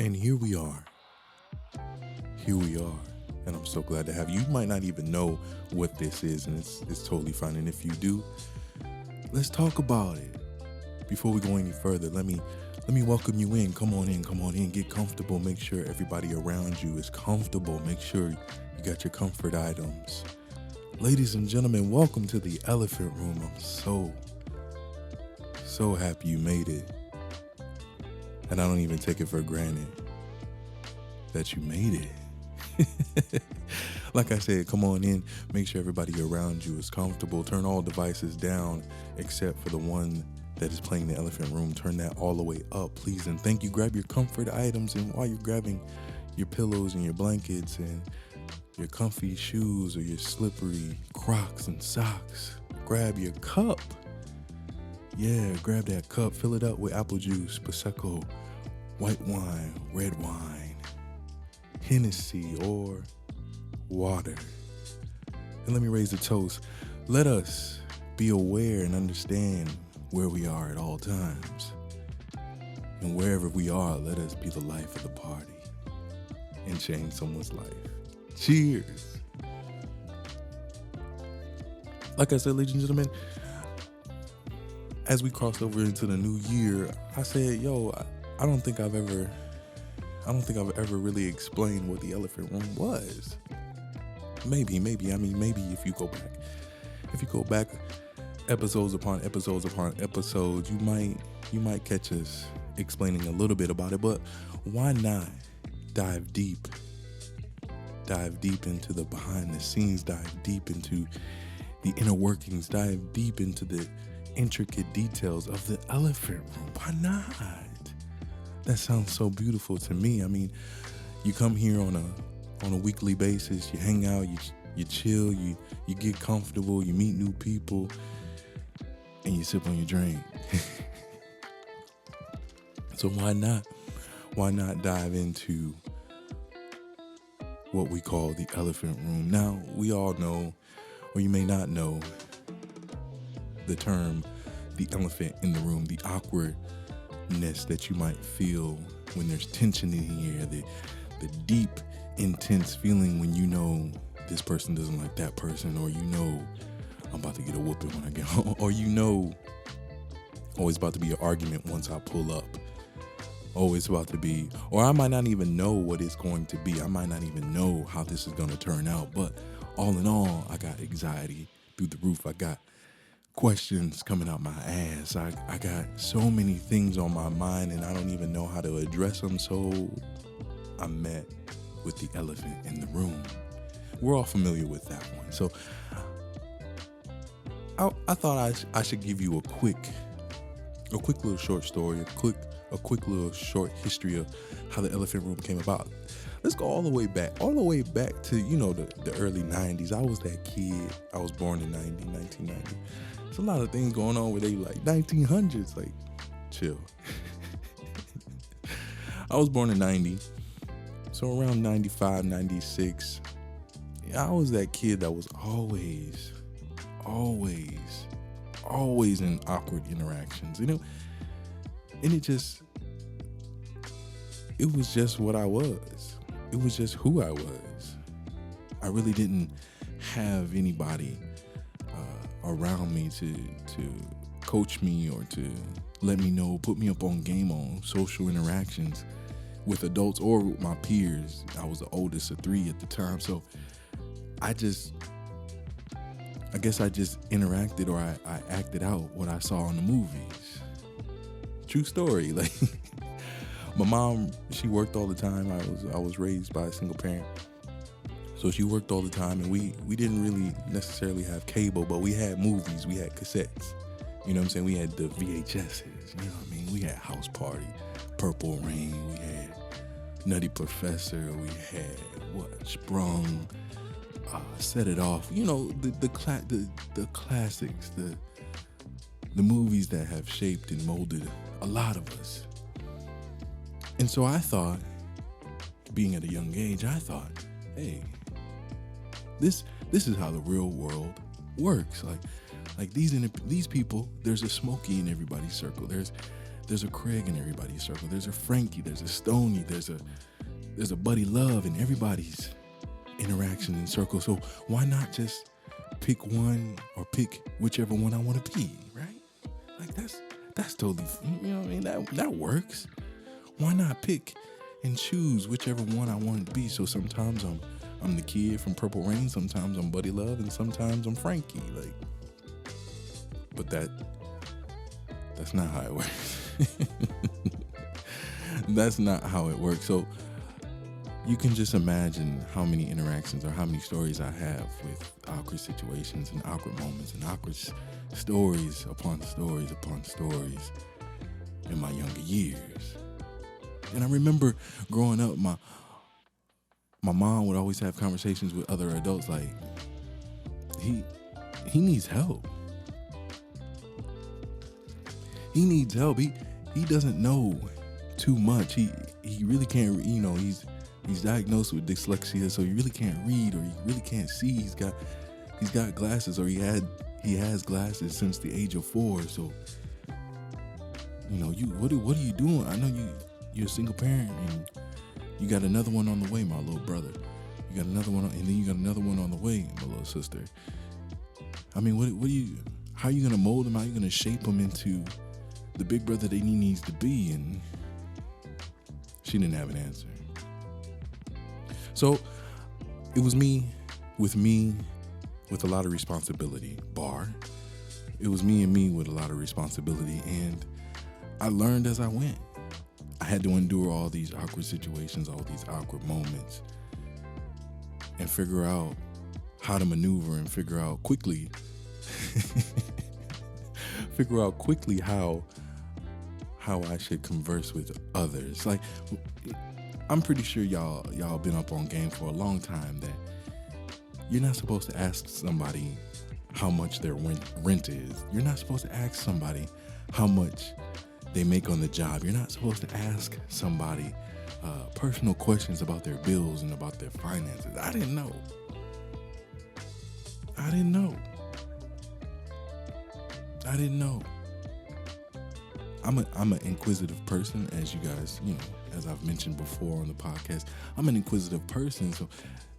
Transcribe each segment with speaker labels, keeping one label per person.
Speaker 1: And here we are. Here we are. And I'm so glad to have you. You might not even know what this is, and it's totally fine. And if you do, let's talk about it. Before we go any further, let me welcome you in. Come on in, get comfortable. Make sure everybody around you is comfortable. Make sure you got your comfort items. Ladies and gentlemen, welcome to the Elephant Room. I'm so happy you made it. And I don't even take it for granted that you made it. Like I said, come on in. Make sure everybody around you is comfortable. Turn all devices down except for the one that is playing the Elephant Room. Turn that all the way up, please. And thank you. Grab your comfort items. And while you're grabbing your pillows and your blankets and your comfy shoes or your slippery Crocs and socks, grab your cup. Yeah, grab that cup. Fill it up with apple juice, Prosecco, white wine, red wine, Hennessy, or water. And let me raise a toast. Let us be aware and understand where we are at all times. And wherever we are, let us be the life of the party and change someone's life. Cheers. Like I said, ladies and gentlemen, as we cross over into the new year, I said, I don't think I've ever really explained what the Elephant Room was. Maybe if you go back episodes upon episodes, you might catch us explaining a little bit about it, but why not dive deep into the behind the scenes, dive deep into the inner workings, dive deep into the intricate details of the Elephant Room. Why not? That sounds so beautiful to me. I mean, you come here on a weekly basis, you hang out, you chill, you get comfortable, you meet new people, and you sip on your drink. So why not dive into what we call the Elephant Room? Now, we all know, or you may not know, the term the elephant in the room, the awkwardness that you might feel when there's tension in the air, the deep, intense feeling when you know this person doesn't like that person, or you know I'm about to get a whooping when I get home, or you know always about to be an argument once I pull up. Always about to be, or I might not even know what it's going to be. I might not even know how this is going to turn out. But all in all, I got anxiety through the roof. I got questions coming out my ass. I got so many things on my mind, and I don't even know how to address them. So I met with the elephant in the room. We're all familiar with that one. So I thought I should give you a quick little short story, a quick little short history of how the Elephant Room came about. Let's go all the way back to, the early 90s. I was that kid. I was born in 1990. There's a lot of things going on where they like 1900s, like, chill. I was born in 90, so around 95, 96. I was that kid that was always in awkward interactions, and it was just what I was. It was just who I was. I really didn't have anybody around me to coach me or to let me know, put me up on game on social interactions with adults or with my peers. I was the oldest of three at the time, so I guess I just interacted, or I acted out what I saw in the movies. True story. Like, my mom, she worked all the time. I was raised by a single parent, so she worked all the time, and we didn't really necessarily have cable, but we had movies, we had cassettes. You know what I'm saying? We had the VHSs. You know what I mean? We had House Party, Purple Rain. We had Nutty Professor. We had Sprung. Set It Off. You know, the classics, the movies that have shaped and molded a lot of us. And so I thought, being at a young age, hey, this is how the real world works. Like these people, there's a Smokey in everybody's circle. There's There's a Craig in everybody's circle. There's a Frankie. There's a Stoney. There's a Buddy Love in everybody's interaction and circle. So why not just pick one or pick whichever one I want to be, right? Like that's totally, you know what I mean? That works. Why not pick and choose whichever one I want to be? So sometimes I'm the kid from Purple Rain, sometimes I'm Buddy Love, and sometimes I'm Frankie. Like, but that's not how it works. That's not how it works. So you can just imagine how many interactions or how many stories I have with awkward situations and awkward moments and awkward stories upon stories upon stories in my younger years. And I remember growing up, my mom would always have conversations with other adults like, he needs help. He needs help. He doesn't know too much. He really can't, you know, he's diagnosed with dyslexia, so he really can't read or he really can't see. He's got glasses, or he has glasses since the age of 4. So, you know, what are you doing? I know you're a single parent and you got another one on the way, my little brother. You got another one, and then you got another one on the way, my little sister. I mean, how are you gonna mold him? How are you gonna shape him into the big brother that he needs to be? And she didn't have an answer. So it was me with a lot of responsibility, It was me with a lot of responsibility, and I learned as I went. I had to endure all these awkward situations, all these awkward moments, and figure out how to maneuver and figure out quickly how I should converse with others. Like, I'm pretty sure y'all been up on game for a long time that you're not supposed to ask somebody how much their rent is. You're not supposed to ask somebody how much they make on the job. You're not supposed to ask somebody personal questions about their bills and about their finances. I didn't know. I'm an inquisitive person, as you guys, you know, as I've mentioned before on the podcast. I'm an inquisitive person, so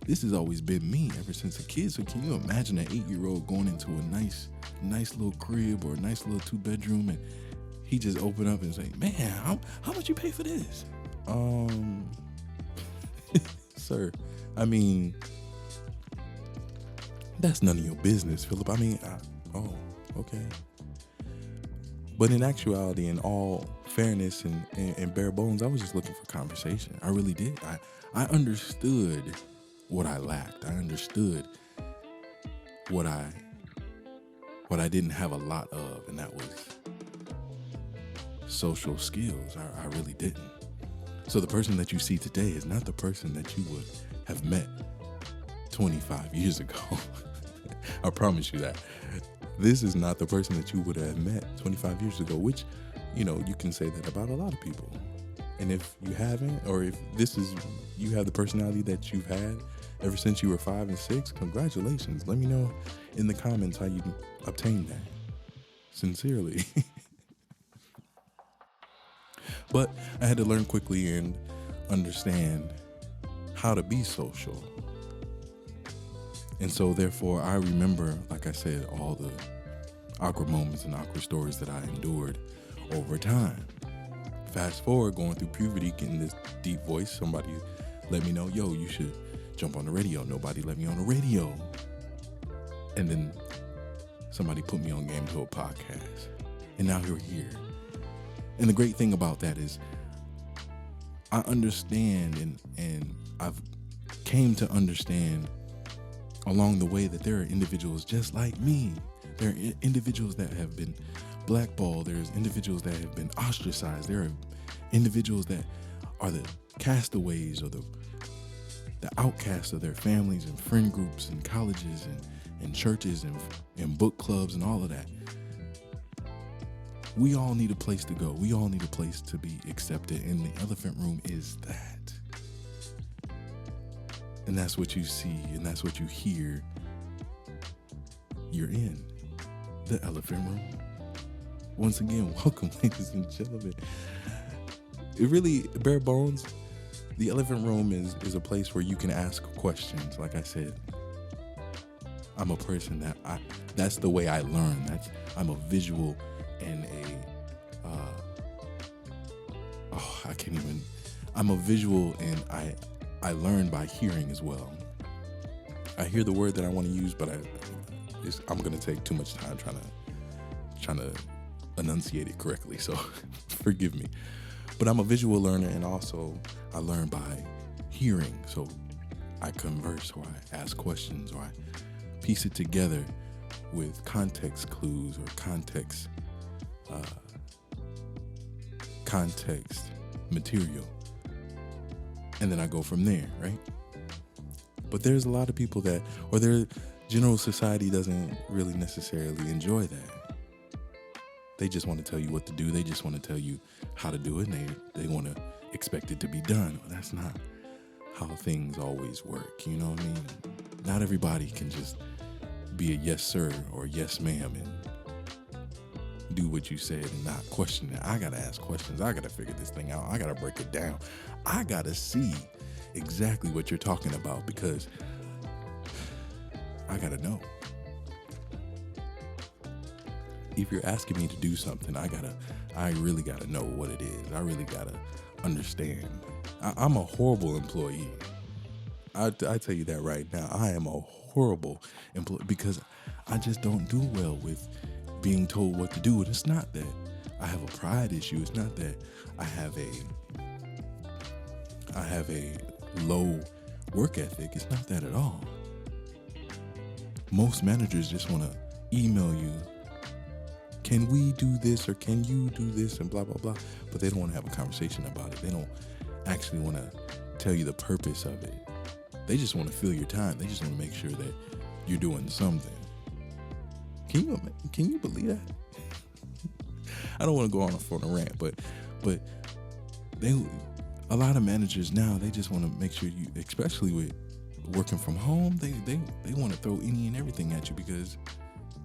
Speaker 1: this has always been me ever since a kid. So can you imagine an 8-year-old going into a nice little crib or a nice little 2-bedroom, and he just open up and say, "Man, how much you pay for this?" Sir, I mean, that's none of your business, Phillip. I mean, okay. But in actuality, in all fairness and bare bones, I was just looking for conversation. I really did. I understood what I lacked. I understood what I didn't have a lot of, and that was social skills. I really didn't. So the person that you see today is not the person that you would have met 25 years ago. I promise you that. This is not the person that you would have met 25 years ago, which, you know, you can say that about a lot of people. And if you haven't, or if you have the personality that you've had ever since you were 5 and 6, congratulations. Let me know in the comments how you obtained that. Sincerely. But I had to learn quickly and understand how to be social. And so therefore I remember, like I said, all the awkward moments and awkward stories that I endured over time. Fast forward, going through puberty, getting this deep voice, somebody let me know, yo, you should jump on the radio. Nobody let me on the radio. And then somebody put me on game to a podcast. And now you're here. And the great thing about that is I understand and I've came to understand along the way that there are individuals just like me. There are individuals that have been blackballed. There's individuals that have been ostracized. There are individuals that are the castaways or the outcasts of their families and friend groups and colleges and churches and book clubs and all of that. We all need a place to go. We all need a place to be accepted. And the elephant room is that. And that's what you see and that's what you hear. You're in the elephant room once again, welcome, ladies and gentlemen. It really, bare bones, the elephant room is a place where you can ask questions. Like I said, I'm a person that's the way I learn. I'm a visual and I'm a visual and I learn by hearing as well. I hear the word that I want to use, but I'm going to take too much time trying to enunciate it correctly. So forgive me. But I'm a visual learner, and also I learn by hearing. So I converse, or I ask questions, or I piece it together with context clues or context material. And then I go from there, right? But there's a lot of people their general society doesn't really necessarily enjoy that. They just want to tell you what to do. They just want to tell you how to do it. And they want to expect it to be done. Well, that's not how things always work. You know what I mean? Not everybody can just be a yes, sir, or yes, ma'am, and do what you said and not question it. I got to ask questions. I got to figure this thing out. I got to break it down. I got to see exactly what you're talking about, because I got to know. If you're asking me to do something, I really got to know what it is. I really got to understand. I'm a horrible employee. I tell you that right now. I am a horrible employee because I just don't do well with being told what to do. And it's not that I have a pride issue. It's not that I have a low work ethic. It's not that at all. Most managers just want to email you, can we do this, or can you do this, and blah, blah, blah. But they don't want to have a conversation about it. They don't actually want to tell you the purpose of it. They just want to fill your time. They just want to make sure that you're doing something. Can you believe that? I don't want to go on a rant, but a lot of managers now, they just want to make sure you, especially with working from home, they want to throw any and everything at you because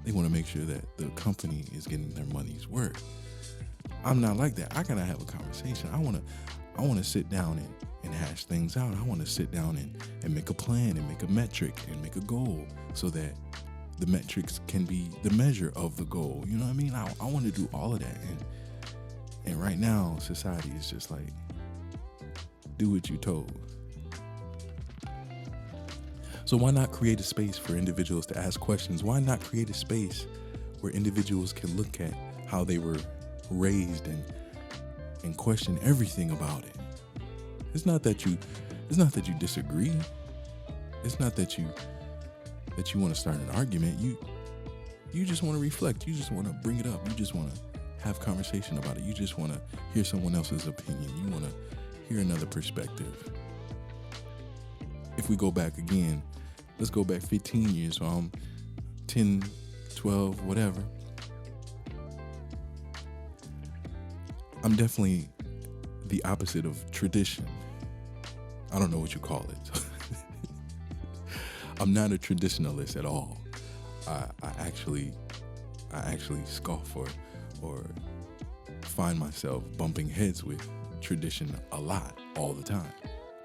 Speaker 1: they want to make sure that the company is getting their money's worth. I'm not like that. I gotta have a conversation. I want to sit down and hash things out. I want to sit down and make a plan and make a metric and make a goal so that the metrics can be the measure of the goal. You know what I mean? I want to do all of that. And right now, society is just like, do what you're told. So why not create a space for individuals to ask questions? Why not create a space where individuals can look at how they were raised and question everything about it? It's not that you disagree. It's not that you want to start an argument. You just want to reflect. You just want to bring it up. You just want to have conversation about it. You just want to hear someone else's opinion. You want to hear another perspective. If we go back again, let's go back 15 years. So I'm 10, 12, whatever. I'm definitely the opposite of tradition. I don't know what you call it. I'm not a traditionalist at all. I actually scoff or find myself bumping heads with tradition a lot, all the time.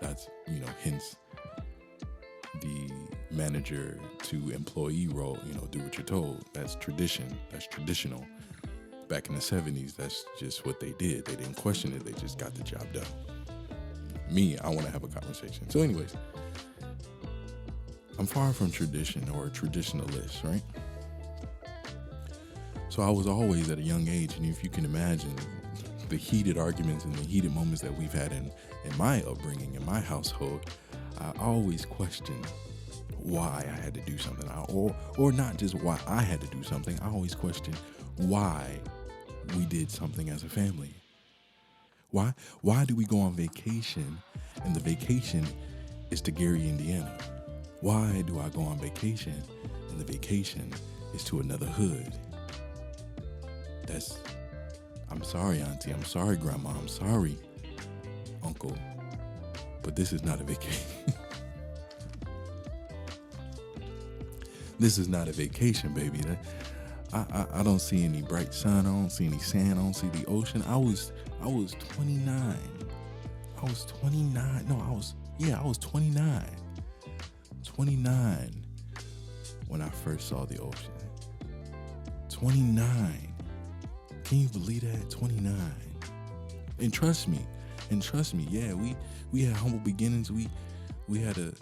Speaker 1: That's, hence the manager to employee role, do what you're told. That's tradition. That's traditional. Back in the 70s, that's just what they did. They didn't question it. They just got the job done. Me, I want to have a conversation. So anyways, I'm far from tradition or a traditionalist, right? So I was always at a young age, and if you can imagine the heated arguments and the heated moments that we've had in my upbringing, in my household, I always questioned why I had to do something, or not just why I had to do something. I always questioned why we did something as a family. Why do we go on vacation and the vacation is to Gary, Indiana? Why do I go on vacation and the vacation is to another hood? I'm sorry, Auntie. I'm sorry, Grandma. I'm sorry, Uncle. But this is not a vacation. This is not a vacation, baby. I don't see any bright sun. I don't see any sand. I don't see the ocean. I was 29. I was 29. No, I was 29. 29 when I first saw the ocean. 29. Can you believe that? 29. And trust me, yeah, we had humble beginnings. We had to,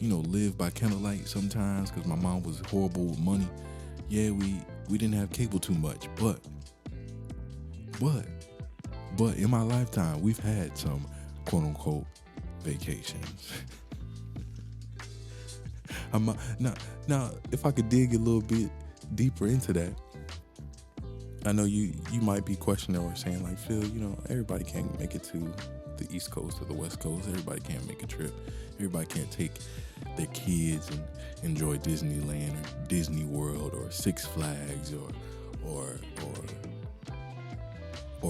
Speaker 1: live by candlelight sometimes because my mom was horrible with money. Yeah, we didn't have cable too much, but in my lifetime, we've had some quote unquote vacations. Now, if I could dig a little bit deeper into that, I know you might be questioning or saying like, Phil, everybody can't make it to the East Coast or the West Coast. Everybody can't make a trip. Everybody can't take their kids and enjoy Disneyland or Disney World or Six Flags or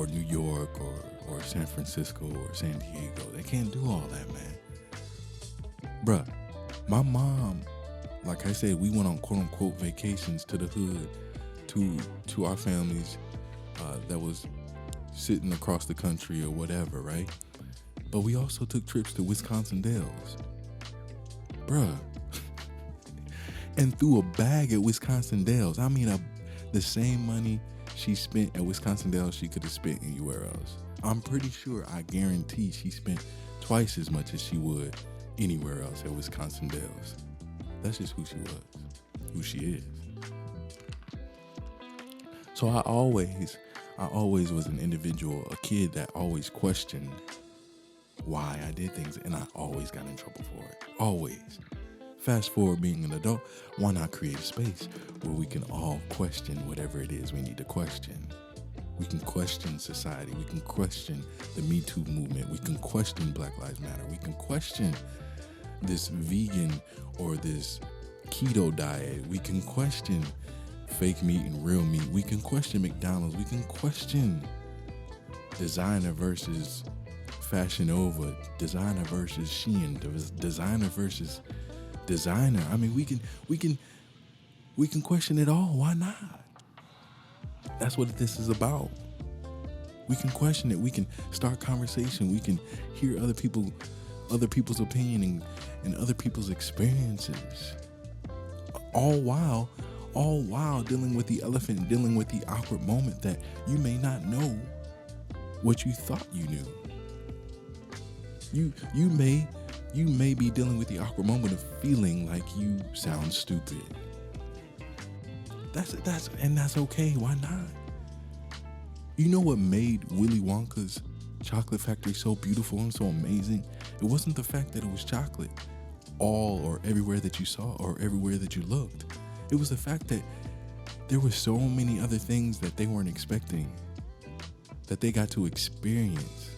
Speaker 1: New York or San Francisco or San Diego. They can't do all that, man. Bruh, my mom, like I said, we went on quote unquote vacations to the hood, to our families that was sitting across the country or whatever, right? But we also took trips to Wisconsin Dells. Bruh. And threw a bag at Wisconsin Dells. I mean, the same money she spent at Wisconsin Dells she could have spent anywhere else. I'm pretty sure, I guarantee she spent twice as much as she would anywhere else at Wisconsin Dells. That's just who she was, who she is. So I always was an individual, a kid that always questioned why I did things, and I always got in trouble for it. Always. Fast forward being an adult, why not create a space where we can all question whatever it is we need to question? We can question society. We can question the Me Too movement. We can question Black Lives Matter. We can question this vegan or this keto diet. We can question fake meat and real meat. We can question McDonald's. We can question designer versus Fashion Nova, designer versus Shein, designer versus designer. I mean, we can question it all. Why not? That's what this is about. We can question it. We can start conversation. We can hear other people's opinion and other people's experiences. All while dealing with the elephant, dealing with the awkward moment that you may not know what you thought you knew. You may be dealing with the awkward moment of feeling like you sound stupid. That's okay. Why not? You know what made Willy Wonka's chocolate factory so beautiful and so amazing? It wasn't the fact that it was chocolate all or everywhere that you saw or everywhere that you looked. It was the fact that there were so many other things that they weren't expecting that they got to experience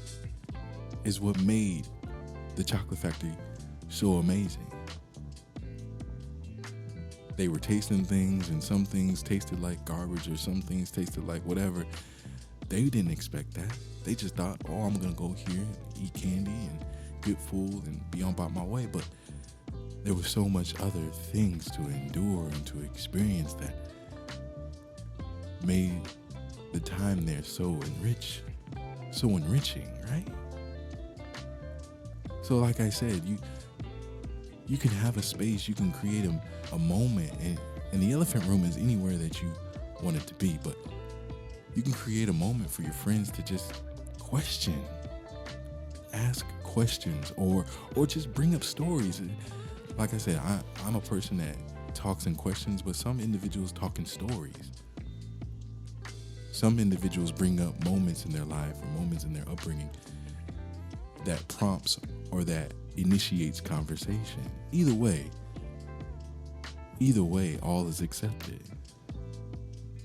Speaker 1: is what made the chocolate factory so amazing. They were tasting things, and some things tasted like garbage or some things tasted like whatever. They didn't expect that. They just thought, oh, I'm gonna go here and eat candy and get full and be on about my way. But there was so much other things to endure and to experience that made the time there so enriching, right? So like I said, you can have a space, you can create a moment, and the elephant room is anywhere that you want it to be, but you can create a moment for your friends to just question, ask questions, or just bring up stories. Like I said, I'm a person that talks in questions, but some individuals talk in stories. Some individuals bring up moments in their life or moments in their upbringing that prompts or that initiates conversation. Either way, all is accepted.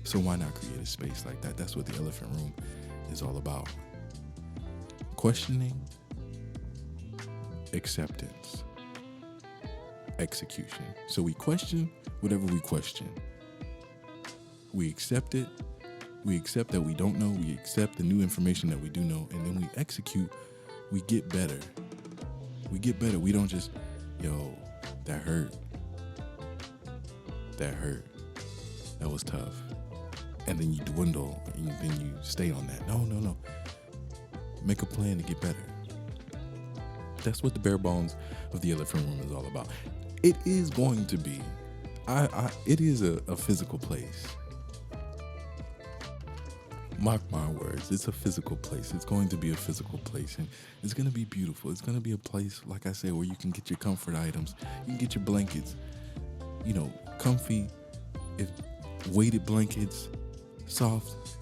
Speaker 1: So why not create a space like that? That's what the elephant room is all about. Questioning, acceptance, execution. So we question whatever we question. We accept it. We accept that we don't know. We accept the new information that we do know. And then we execute. We get better. We get better. We don't just, that hurt. That hurt. That was tough. and then you dwindle and then you stay on that. No. Make a plan to get better. That's what the bare bones of the elephant room is all about. It is going to be, it is a physical place. Mark my words, it's a physical place. It's going to be a physical place, and it's going to be beautiful. It's going to be a place, like I said, where you can get your comfort items. You can get your blankets, comfy, if weighted blankets, soft,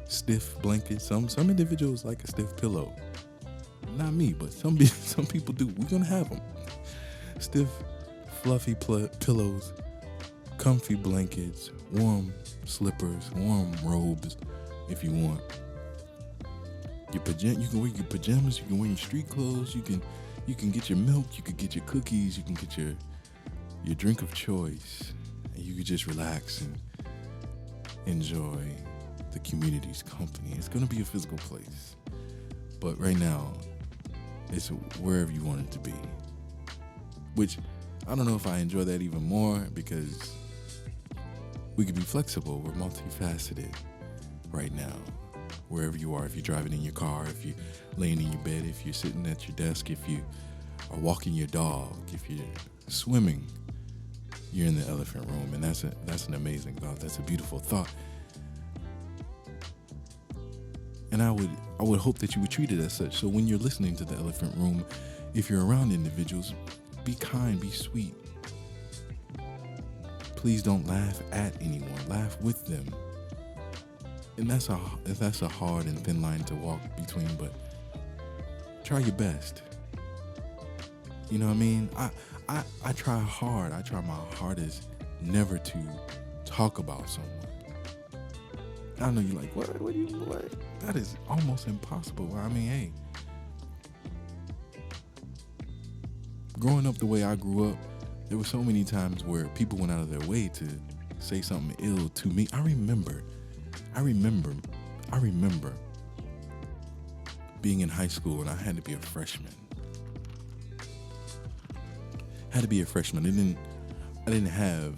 Speaker 1: stiff blankets. Some individuals like a stiff pillow. Not me, but some people do. We're going to have them. Stiff, fluffy pillows, comfy blankets, warm slippers, warm robes if you want. You can wear your pajamas, you can wear your street clothes, you can get your milk, you can get your cookies, you can get your drink of choice, and you can just relax and enjoy the community's company. It's going to be a physical place, but right now it's wherever you want it to be, which I don't know if I enjoy that even more, because we can be flexible. We're multifaceted right now, wherever you are. If you're driving in your car, if you're laying in your bed, if you're sitting at your desk, if you are walking your dog, if you're swimming, you're in the elephant room, and that's an amazing thought. That's a beautiful thought. And I would hope that you would treat it as such. So when you're listening to the elephant room, if you're around individuals, be kind, be sweet. Please don't laugh at anyone. Laugh with them. And that's a hard and thin line to walk between, but try your best. You know what I mean? I try hard. I try my hardest never to talk about someone. I know you're like, what? That is almost impossible. I mean, hey, growing up the way I grew up, there were so many times where people went out of their way to say something ill to me. I remember being in high school, and I had to be a freshman. I didn't have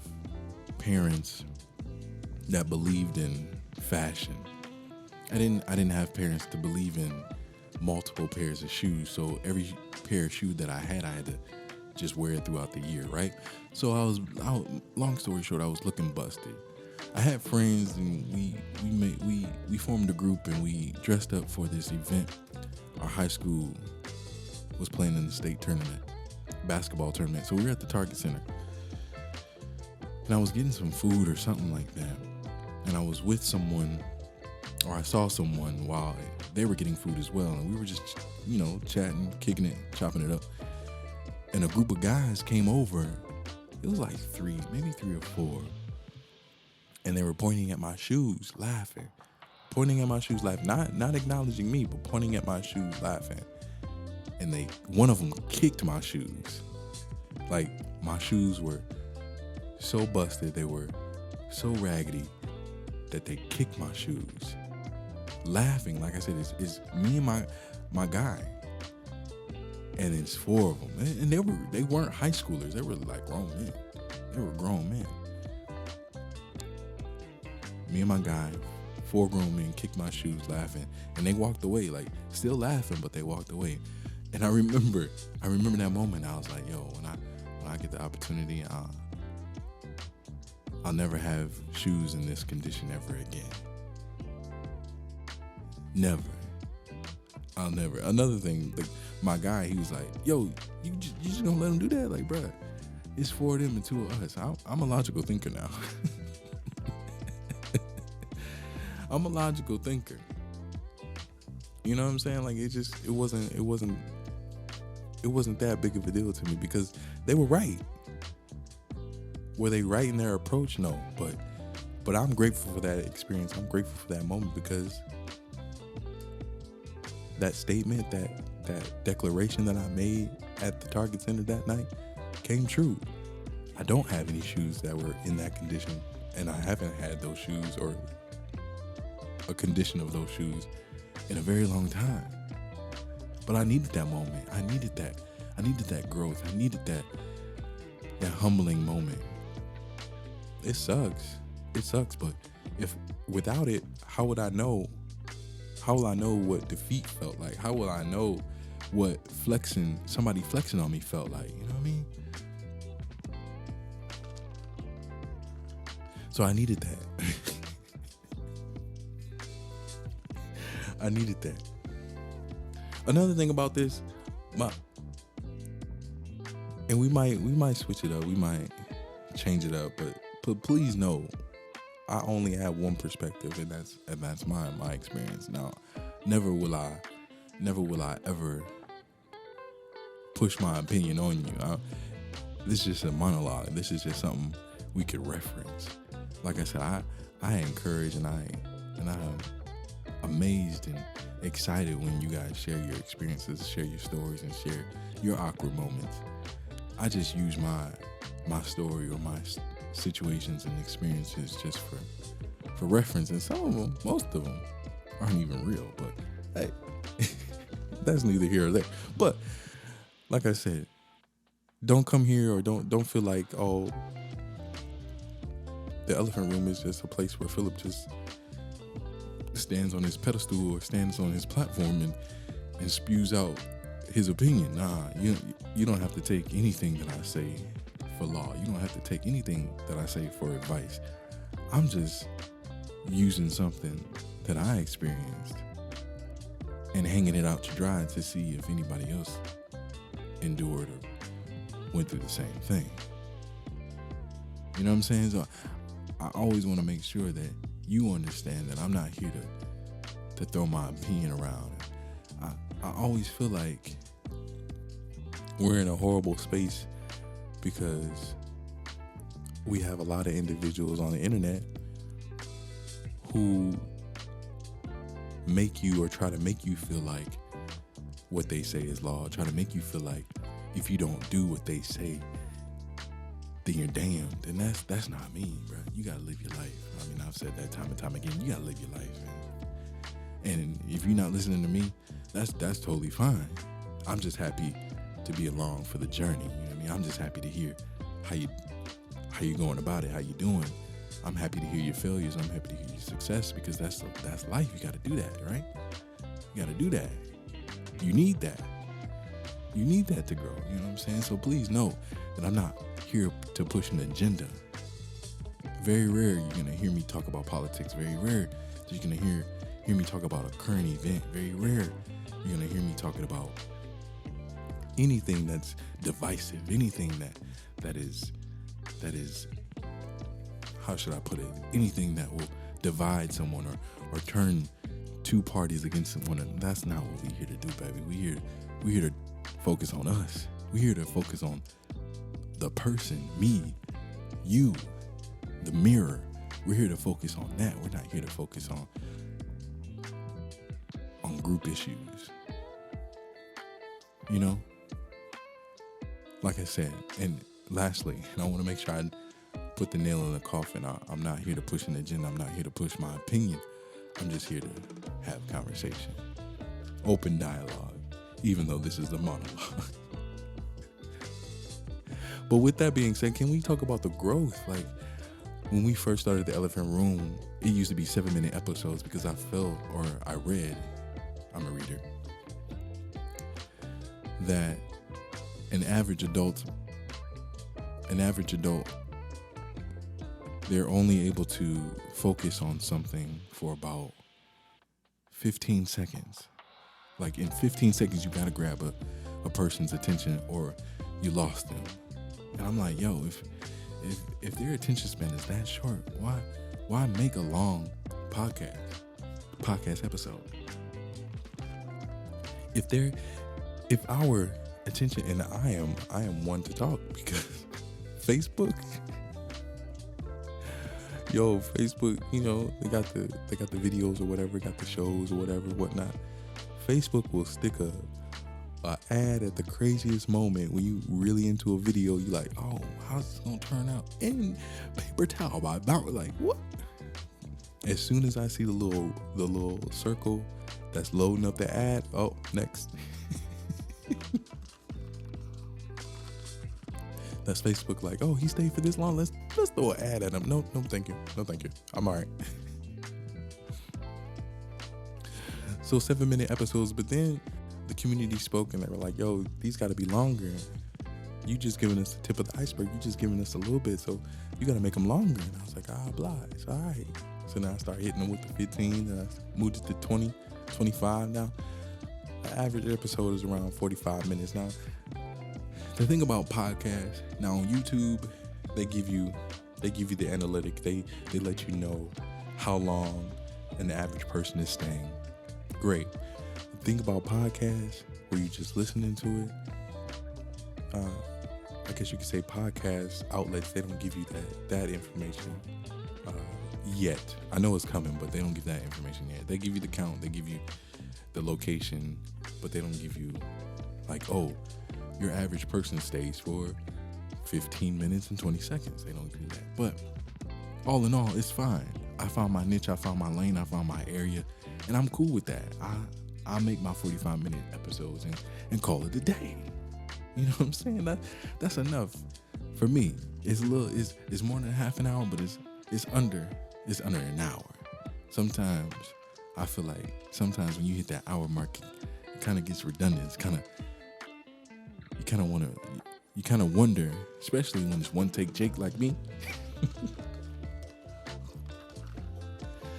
Speaker 1: parents that believed in fashion. I didn't have parents to believe in multiple pairs of shoes. So every pair of shoes that I had to just wear it throughout the year, right? So long story short, I was looking busted. I had friends, and we formed a group, and we dressed up for this event. Our high school was playing in the state tournament, basketball tournament. So we were at the Target Center, and I was getting some food or something like that. And I was with someone, or I saw someone while they were getting food as well. And we were just, chatting, kicking it, chopping it up. And a group of guys came over. It was like maybe three or four. And they were pointing at my shoes, laughing. Not acknowledging me, but pointing at my shoes, laughing. And one of them kicked my shoes. Like, my shoes were so busted, they were so raggedy that they kicked my shoes. Laughing, like I said, it's me and my guy. And it's four of them. And they weren't high schoolers. They were like grown men. They were grown men. Me and my guy, four grown men, kicked my shoes laughing. And they walked away, like still laughing, but they walked away. And I remember that moment. I was like, yo, when I get the opportunity, I'll never have shoes in this condition ever again. Never. I'll never. Another thing, like my guy, he was like, yo, you just gonna let him do that? Like, bruh, it's four of them and two of us. I'm a logical thinker now. I'm a logical thinker. You know what I'm saying? Like, it wasn't that big of a deal to me, because they were right. Were they right in their approach? No, but I'm grateful for that experience. I'm grateful for that moment, because that statement, that declaration that I made at the Target Center that night came true. I don't have any shoes that were in that condition, and I haven't had those shoes or a condition of those shoes in a very long time. But I needed that moment. I needed that growth. I needed that humbling moment. It sucks. it sucks, but if without it, how will I know what defeat felt like? How will I know what somebody flexing on me felt like? You know what I mean? So I needed that. I needed that. Another thing about this, and we might switch it up, we might change it up, but please know, I only have one perspective, and that's my experience. Now, never will I ever push my opinion on you. This is just a monologue. This is just something we could reference. Like I said, I encourage and I'm amazed and excited when you guys share your experiences, share your stories, and share your awkward moments. I just use my story or my situations and experiences just for reference, and some of them, most of them, aren't even real. But hey, that's neither here or there. But like I said, don't come here or don't feel like, oh, the elephant room is just a place where Phillip just stands on his pedestal or stands on his platform and spews out his opinion. Nah, you don't have to take anything that I say for law. You don't have to take anything that I say for advice. I'm just using something that I experienced and hanging it out to dry to see if anybody else endured or went through the same thing. You know what I'm saying? So I always want to make sure that you understand that I'm not here to throw my opinion around. I always feel like we're in a horrible space because we have a lot of individuals on the internet who make you or try to make you feel like what they say is law, try to make you feel like if you don't do what they say, then you're damned. And that's not me, bro. You gotta live your life. I mean, I've said that time and time again. You gotta live your life, man. And if you're not listening to me, that's totally fine. I'm just happy to be along for the journey. You know what I mean? I'm just happy to hear how you going about it, how you doing. I'm happy to hear your failures. I'm happy to hear your success, because that's life. You gotta do that, right? You gotta do that. You need that. You need that to grow. You know what I'm saying? So please know that I'm not here to push an agenda. Very rare you're gonna hear me talk about politics. Very rare that you're gonna hear me talk about a current event. Very rare you're gonna hear me talking about anything that's divisive, anything that is how should I put it? Anything that will divide someone or turn two parties against someone. And that's not what we're here to do, baby. We're here to focus on us. We're here to focus on the person, me, you, the mirror. We're here to focus on that. We're not here to focus on group issues. You know? Like I said, and lastly, and I want to make sure I put the nail in the coffin. I'm not here to push an agenda. I'm not here to push my opinion. I'm just here to have conversation, open dialogue, even though this is the monologue. But with that being said, can we talk about the growth? Like, when we first started the Elephant Room, it used to be 7-minute episodes because I read, I'm a reader, that an average adult, they're only able to focus on something for about 15 seconds. Like, in 15 seconds, you gotta grab a person's attention or you lost them. And I'm like, yo, if their attention span is that short, why make a long podcast episode? If our attention, and I am one to talk, because Facebook, you know, they got the videos or whatever, got the shows or whatever, whatnot. Facebook will stick a ad at the craziest moment when you really into a video. You like, oh, how's this gonna turn out? In paper towel by Bauer. Like, what? As soon as I see the little circle that's loading up the ad, That's Facebook like, oh, he stayed for this long. Let's throw an ad at him. No, thank you. No, thank you. I'm all right. So 7-minute episodes, but then the community spoke and they were like, yo, these got to be longer. You just giving us the tip of the iceberg. You just giving us a little bit. So you got to make them longer. And I was like, oblige. All right. So now I started hitting them with the 15 and I moved it to 20, 25 now. The average episode is around 45 minutes. Now, the thing about podcasts, now on YouTube, they give you the analytic. They let you know how long an average person is staying. Great. The thing about podcasts, where you're just listening to it, I guess you could say podcast outlets, they don't give you that information yet. I know it's coming, but they don't give that information yet. They give you the count, they give you the location, but they don't give you like, oh, your average person stays for 15 minutes and 20 seconds. They don't do that. But all in all, it's fine. I found my niche, I found my lane, I found my area, and I'm cool with that. I make my 45-minute episodes and call it a day. You know what I'm saying? That's enough for me. It's more than half an hour, but it's under an hour. Sometimes I feel like when you hit that hour mark, it kind of gets redundant. It's you kind of wonder, especially when it's one take Jake like me.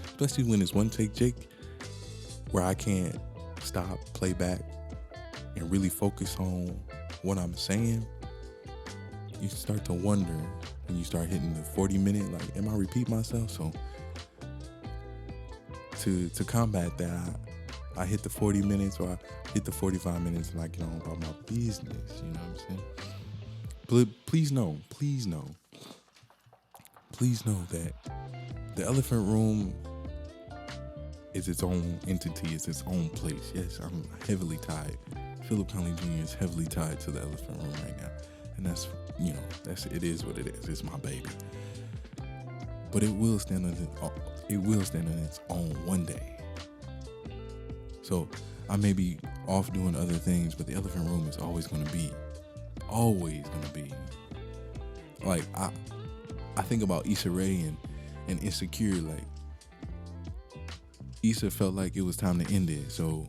Speaker 1: Especially when it's one take Jake, where I can't stop, play back, and really focus on what I'm saying. You start to wonder when you start hitting the 40-minute, like, am I repeating myself? So to combat that, I hit the 40 minutes or I hit the 45 minutes and I get on about my business. You know what I'm saying? But please know that the elephant room is its own entity, it's its own place. Yes, I'm heavily tied. Phillip Conley Jr. is heavily tied to the elephant room right now. And it is what it is. It's my baby. But it will stand on its own one day. So I may be off doing other things, but the elephant room is always going to be. Like, I think about Issa Rae and Insecure. Like, Issa felt like it was time to end it. So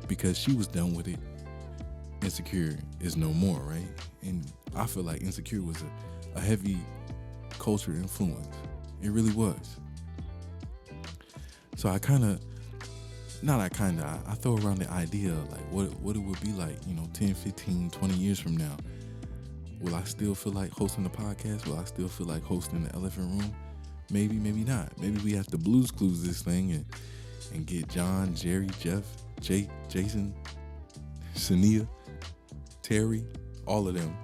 Speaker 1: because she was done with it, Insecure is no more, right? And I feel like Insecure was a heavy culture influence. It really was. So I throw around the idea of like what it would be like, 10, 15, 20 years from now. Will I still feel like hosting the podcast? Will I still feel like hosting the elephant room? Maybe, maybe not. Maybe we have to Blues Clues this thing and get John, Jerry, Jeff, Jake, Jason, Sania, Terry, all of them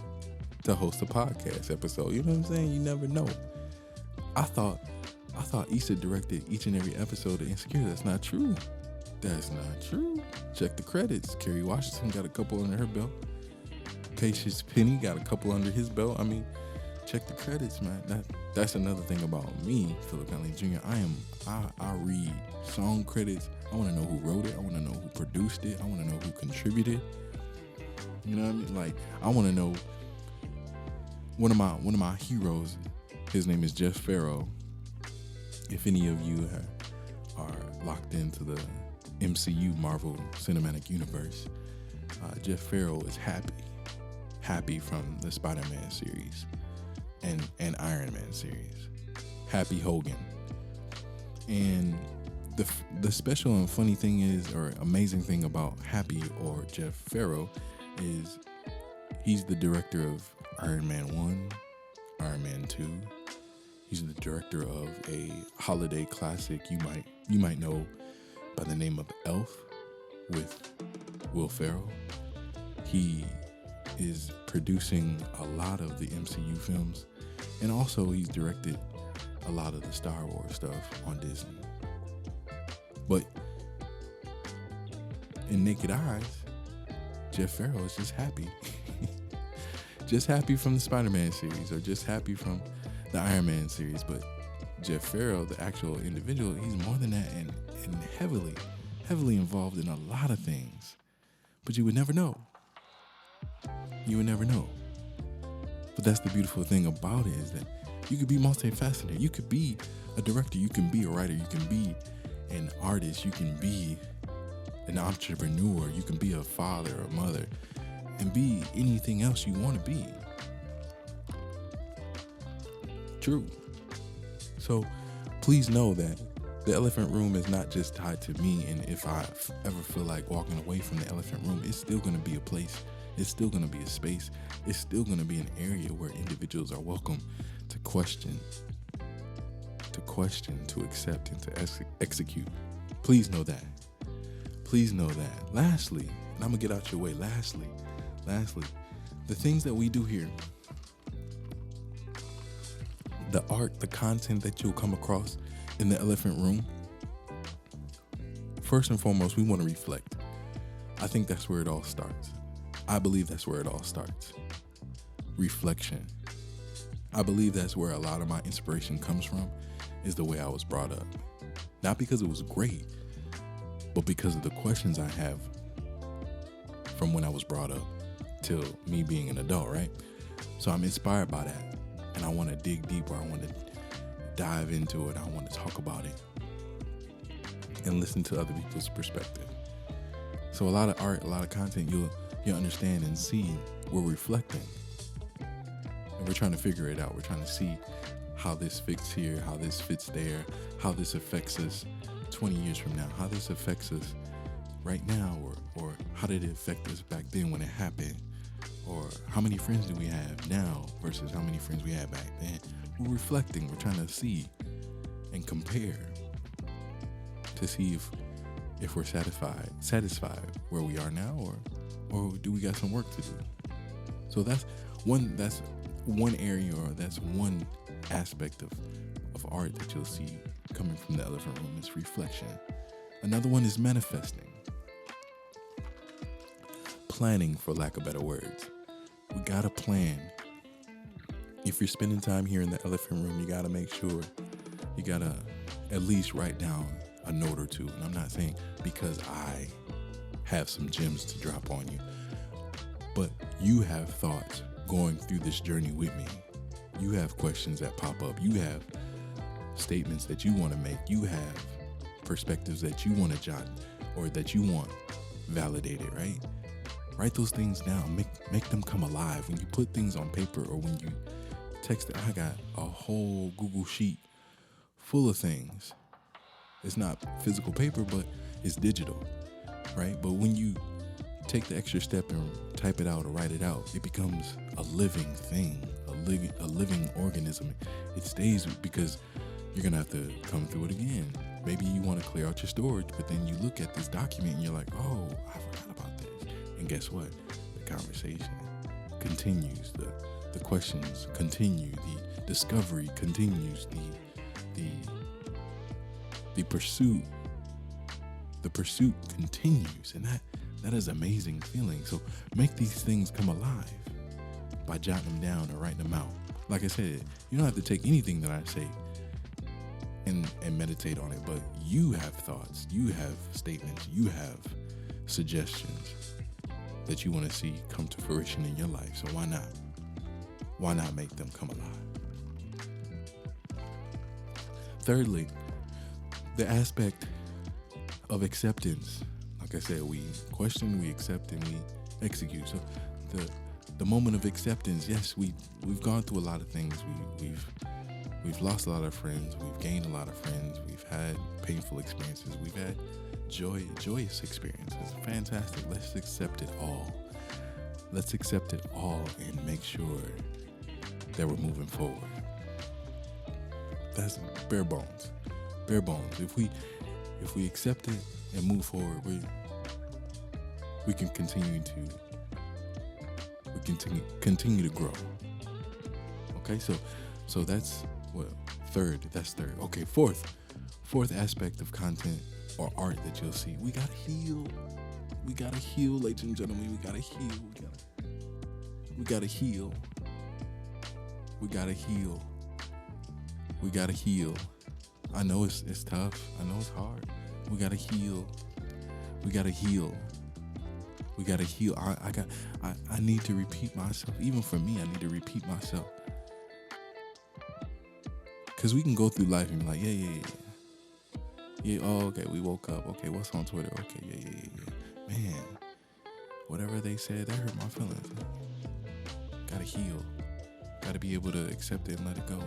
Speaker 1: to host a podcast episode. You know what I'm saying? You never know. I thought Issa directed each and every episode of Insecure. That's not true. Check the credits. Kerry Washington got a couple under her belt. Cassius Penny got a couple under his belt. I mean, check the credits, man. That's another thing about me, Phillip Conley Jr. I read song credits. I want to know who wrote it. I want to know who produced it. I want to know who contributed. You know what I mean? Like, I want to know one of my heroes. His name is Jeff Farrow. If any of you are locked into the MCU, Marvel Cinematic Universe, Jeff Farrow is Happy from the Spider-Man series and Iron Man series. Happy Hogan. And the special and funny thing is, or amazing thing about Happy or Jeff Farrow is he's the director of Iron Man 1, Iron Man 2. He's the director of a holiday classic you might know by the name of Elf with Will Ferrell. He is producing a lot of the MCU films, and also he's directed a lot of the Star Wars stuff on Disney. But in naked eyes, Jeff Farrow is just happy. Just happy from the Spider-Man series, or just happy from the Iron Man series. But Jeff Farrow, the actual individual, he's more than that, and heavily involved in a lot of things. But you would never know. But that's the beautiful thing about it, is that you could be multifaceted. You could be a director, you can be a writer, you can be an artist, you can be an entrepreneur, you can be a father or mother, and be anything else you want to be. True. So please know that the elephant room is not just tied to me, and if I ever feel like walking away from the elephant room, it's still going to be a place, it's still going to be a space, it's still going to be an area where individuals are welcome to question, to accept, and to execute. Please know that. Please know that. Lastly, and I'm going to get out your way, lastly, the things that we do here, the art, the content that you'll come across in the elephant room, first and foremost, we want to reflect. I think that's where it all starts. I believe that's where it all starts. Reflection. I believe that's where a lot of my inspiration comes from, is the way I was brought up. Not because it was great, but because of the questions I have from when I was brought up till me being an adult, right? So I'm inspired by that, and I want to dig deeper. I want to dive into it. I want to talk about it and listen to other people's perspective. So a lot of art, a lot of content, you'll understand and see we're reflecting, and we're trying to figure it out. We're trying to see how this fits here, how this fits there, how this affects us 20 years from now, how this affects us right now, or how did it affect us back then when it happened, or how many friends do we have now versus how many friends we had back then. We're reflecting. We're trying to see and compare to see if we're satisfied where we are now, or do we got some work to do. So that's one area, or that's one aspect of art that you'll see coming from the elephant room, is reflection. Another one is manifesting. Planning, for lack of better words. We gotta plan. If you're spending time here in the elephant room, you gotta make sure you gotta at least write down a note or two. And I'm not saying because I have some gems to drop on you, but you have thoughts going through this journey with me. You have questions that pop up. You have statements that you want to make. You have perspectives that you want to jot, or that you want validated, right? Write those things down. Make them come alive. When you put things on paper, or when you text it, I got a whole Google sheet full of things. It's not physical paper, but it's digital, right? But when you take the extra step and type it out or write it out, it becomes a living thing, a living organism. It stays, because you're gonna have to come through it again. Maybe you want to clear out your storage, but then you look at this document and you're like, oh, I forgot about this. And guess what? The conversation continues. The questions continue. The discovery continues. The pursuit. The pursuit continues, and that is an amazing feeling. So make these things come alive by jotting them down or writing them out. Like I said, you don't have to take anything that I say and meditate on it, but you have thoughts, you have statements, you have suggestions that you want to see come to fruition in your life. So why not? Why not make them come alive? Thirdly, the aspect of acceptance. Like I said, we question, we accept, and we execute. So the moment of acceptance, yes, we've gone through a lot of things. We've lost a lot of friends. We've gained a lot of friends. We've had painful experiences. We've had joyous experiences. Fantastic. Let's accept it all. Let's accept it all and make sure that we're moving forward. That's bare bones. Bare bones. If we accept it and move forward, we can continue to grow. Okay, so that's third. That's third. Okay, fourth aspect of content or art that you'll see. We gotta heal. We gotta heal, ladies and gentlemen. We gotta heal. We gotta heal. We gotta heal. We gotta heal. I know it's tough. I know it's hard. We gotta heal. We gotta heal. We got to heal. I need to repeat myself. Even for me, I need to repeat myself. Because we can go through life and be like, yeah, oh, okay, we woke up. Okay, what's on Twitter? Okay, yeah. Man, whatever they said, that hurt my feelings. Gotta heal. Gotta be able to accept it and let it go.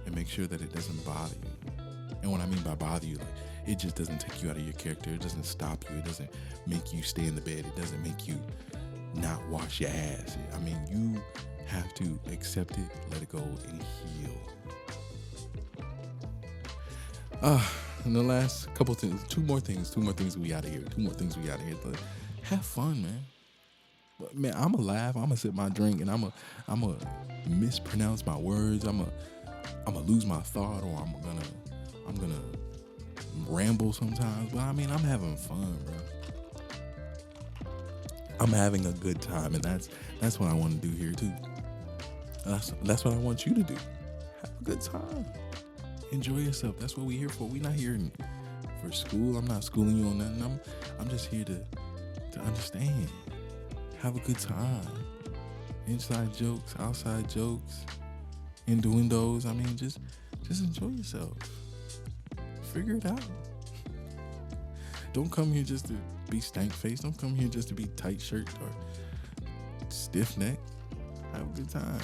Speaker 1: And make sure that it doesn't bother you. And what I mean by bother you, like, it just doesn't take you out of your character. It doesn't stop you. It doesn't make you stay in the bed. It doesn't make you not wash your ass. I mean, you have to accept it, let it go, and heal. And the last couple things, two more things we out of here. But have fun, man. But man, I'ma laugh. I'ma sip my drink, and I'ma mispronounce my words. I'ma lose my thought, or I'm gonna ramble sometimes. But I mean, I'm having fun, bro. I'm having a good time, and that's what I want to do here too. That's what I want you to do. Have a good time. Enjoy yourself. That's what we're here for. We're not here for school. I'm not schooling you on nothing. I'm just here to understand. Have a good time. Inside jokes, outside jokes, innuendos. I mean, just enjoy yourself. Figure it out. Don't come here just to be stank faced. Don't come here just to be tight shirt or stiff neck. Have a good time.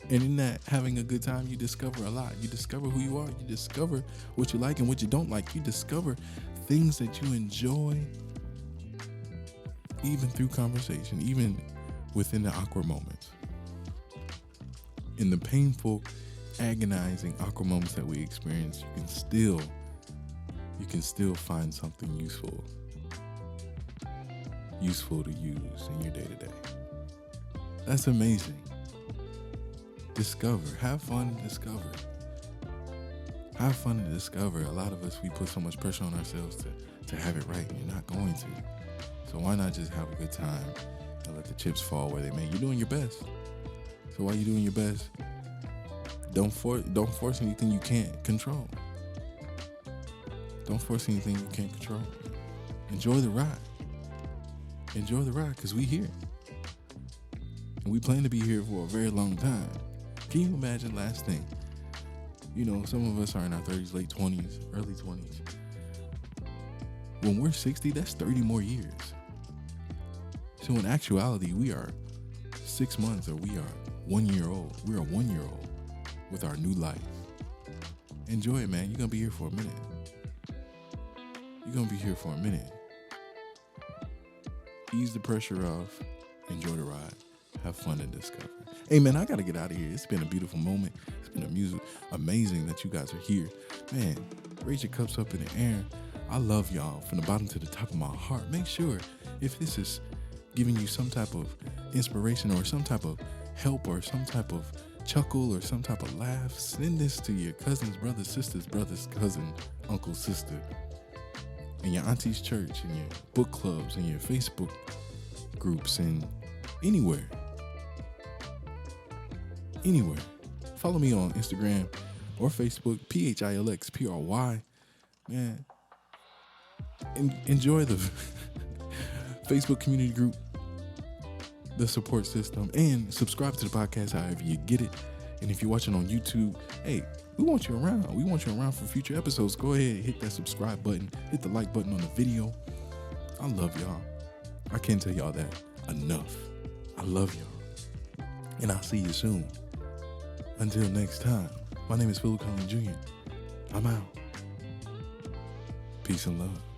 Speaker 1: And in that having a good time, you discover a lot. You discover who you are. You discover what you like and what you don't like. You discover things that you enjoy, even through conversation, even within the awkward moments. In the painful, agonizing, awkward moments that we experience, you can still find something useful to use in your day-to-day. That's amazing. Discover. Have fun and discover. Have fun and discover. A lot of us, we put so much pressure on ourselves to have it right, and you're not going to. So why not just have a good time and let the chips fall where they may? You're doing your best. So while you're doing your best, don't force anything you can't control. Don't force anything you can't control. Enjoy the ride. Enjoy the ride, because we here. And we plan to be here for a very long time. Can you imagine, last thing? You know, some of us are in our 30s, late 20s, early 20s. When we're 60, that's 30 more years. So in actuality, we are 6 months, or we are 1 year old. We're a 1 year old with our new life. Enjoy it, man. You're going to be here for a minute. You're going to be here for a minute. Ease the pressure off. Enjoy the ride. Have fun and discover. Hey, man, I got to get out of here. It's been a beautiful moment. It's been amazing that you guys are here. Man, raise your cups up in the air. I love y'all from the bottom to the top of my heart. Make sure, if this is giving you some type of inspiration or some type of help or some type of chuckle or some type of laugh, send this to your cousins, brothers, sisters, cousin, uncle, sister, in your auntie's church, in your book clubs, in your Facebook groups, and anywhere. Follow me on Instagram or Facebook, PHILXPRY. Man, enjoy the Facebook community group, the support system, and subscribe to the podcast however you get it. And if you're watching on YouTube, hey, we want you around. We want you around for future episodes. Go ahead, hit that subscribe button, hit the like button on the video. I love y'all. I can't tell y'all that enough. I love y'all. And I'll see you soon. Until next time, my name is Phillip Conley Jr. I'm out. Peace and love.